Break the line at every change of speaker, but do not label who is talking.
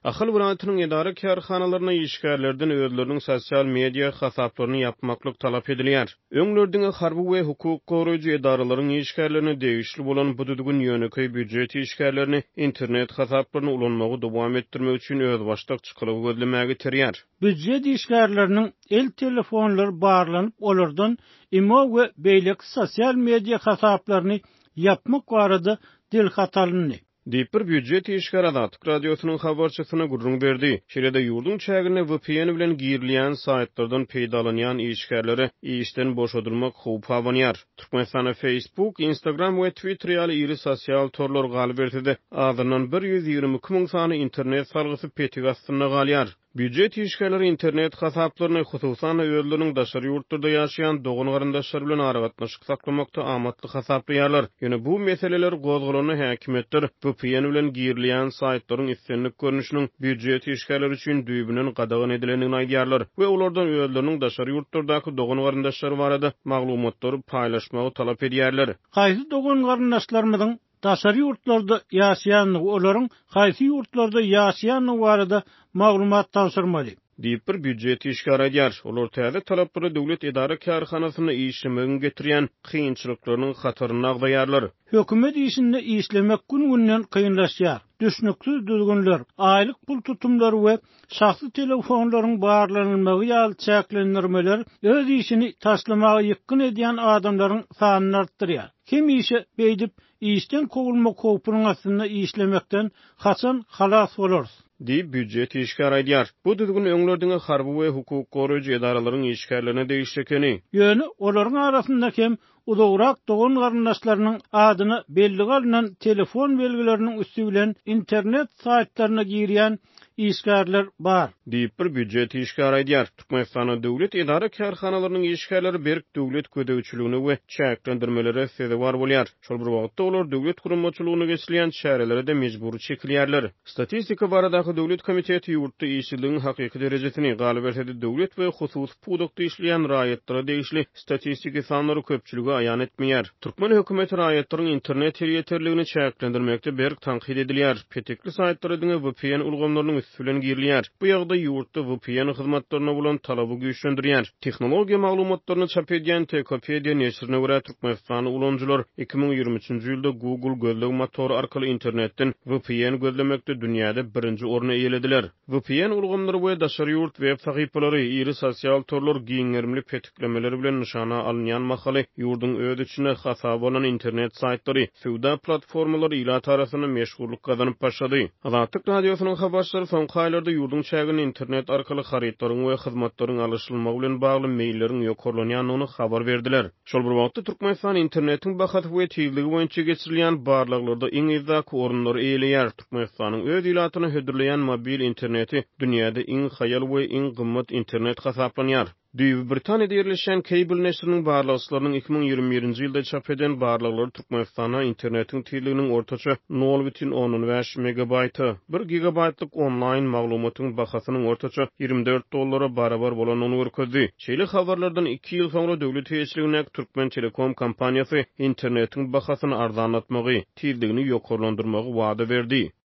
Ahıl vilayatynyň edara kärhanalarına işgärlerden özleriniň sosial media hasaplaryny yapmaklyk talap edilýär. Öňlerdiňe harby we hukuk goraýjy edaralaryň işgärlerini degişli bolan bu düzgün ýöneköy büdjet işgärlerini internet hasaplaryny ulanmagy dowam etdirmek üçin öz başlyk çykylygy gözlemäge terýär.
Büdjet işgärleriniň el telefonlary barlanyp olardan imo we beýleki sosial media hasaplaryny yapmak barada dil hatalyny
Diýip bir büdjet işgär Adatyk radiosynyň habarçysyna gurrun berdi. Şeýle-de ýurdun çägine VPN bilen girilýän saytlardan peýdalanýan işgärlere işden boşadylmak howpy abanýar. Türkmenistana Facebook, Instagram we Twitter ýaly iri sosial torlar galyp berdi. Azyndan 122 000 sany internet salgysy petig astyna galýar. Büdjet işgärleri internet hasaplaryny hususan özleriň daşary ýurtlarda ýaşaýan dogun garyndaşlar bilen aragatnaşyk saklamakda amatly hasaplaýarlar. Ýöne bu meseleler gozgolany häkimetler VPN bilen girilýän saytlaryň islenlik görnüşiniň büdjet işgärleri üçin düýbünen gadagyn edilenini aýdýarlar we olardan özleriň daşary ýurtlardaky dogun garyndaşlary barada maglumatlary paýlaşmagy talap edýärler.
Haýsy dogun garyndaşlarymyň daşary ýurtlarda ýaşaýanyny, olaryň haýsy ýurtlarda ýaşaýanyny barada maglumat taşyrmaly.
Diýip bir büdjet işgär edýär. Olar täze talaplary döwlet edara kärhanasyna işlemegi getirýän kynçylyklaryň hataryny agdaýarlar.
Hökümet işinde işlemek gün-günden kıyınlaşýar. Düşnüksiz düzgünler, aylyk pul tutumlary we şahsy telefonlaryň barlanylmagy ýaly çäklendirmeler öz işini taşlamagy ýykyn edýän adamlaryň sanyny artdyrýar. Kim işe beýdip işden kowulmak howpunyň astyna işlemekden haçan halas bolar.
Diýip büdjet işgär edýär. Bu düzgün öňlerdiňe harby we hukuk goraýjy edaralaryň işgärlerine degişlikeni.
Ýöne olaryň arasynda hem uzagrak dogun garyndaşlarynyň adyny belli galynan telefon belgileriniň üstü bilen internet saytlaryna girýän işgärler bar.
Diýip bir büdjet işgär edýär. Türkmenistana döwlet edara kärhanalarynyň işgärleri berk döwlet ködäwçiligini we çäklendirmelere sebäp bolýar. Şol bir wagtda olar döwlet gurulmaçylygyny geçilýän şäherlere de mejburi çekilýärler. Statistika baradaky döwlet komiteti ýurtda işçiligiň hakyky derejesini galyp etsedi. Döwlet we husus pudukda işleýän raýatlara degişli statistika sanlary köpçüligi aýan etmeýär. Türkmen hökümeti raýatlaryň internet ýeterligini çäklendirmekde berk tanqid edilýär. Petekli saytlaryň VPN ulgamlarynyň üstülen girilýär. Bu ýagda ýurtda VPN hyzmatlaryna bolan talaby güýçlendirýär. Tehnologiýa maglumatlaryny çap edýän Tokopedia neşrine görä Türkmenistany ulanjylar 2023-nji ýylda Google gözlem motoru arkaly internetden VPN gözlemekde dünýäde birinji orny eýlediler. VPN ulgamlary we daşary ýurt web sahypalary iri sosial torlar giňermli petiklemeleri bilen nişana alynýan mahaly ýurdun öz içine hasap bolan internet saytlary, sowda platformalary ila tarasyna meşgullyk gazanyp başlady. Adatyk radiosynyň habarçylary soňky aýlarda ýurdun çägini internet arkaly harytlaryň we hyzmatlaryň alışylmagy bilen bagly mailleriň ýokurlanýanyny habar berdiler. Şol bir wagtda Türkmenistan internetiň bahaty we tezligi boýunça geçirilýän barlyklarda iň ýyzak orunlary eýleýär. Türkmenistanyň öz ilatyny hödürleýän mobil interneti dünýäde iň haýal we iň gymmat internet hasaplanýar. Düýbi Britaniýada ýerleşen Cable neşriniň barlygyçylarynyň 2021-nji ýylda çap eden barlyklary Türkmenistana internetiň tezliginiň ortaça 0,15 megabayty, 1 gigabaytlyk onlaýn maglumatyň bahasynyň ortaça $24 barabar bolanyny görkezdi. Şeýle habarlardan 2 ýyl soňra döwlet heýetçiligine Türkmen Telekom kompaniýasy internetiň bahasyny arzanlatmagy, tezligini ýokurlandyrmagy wada berdi.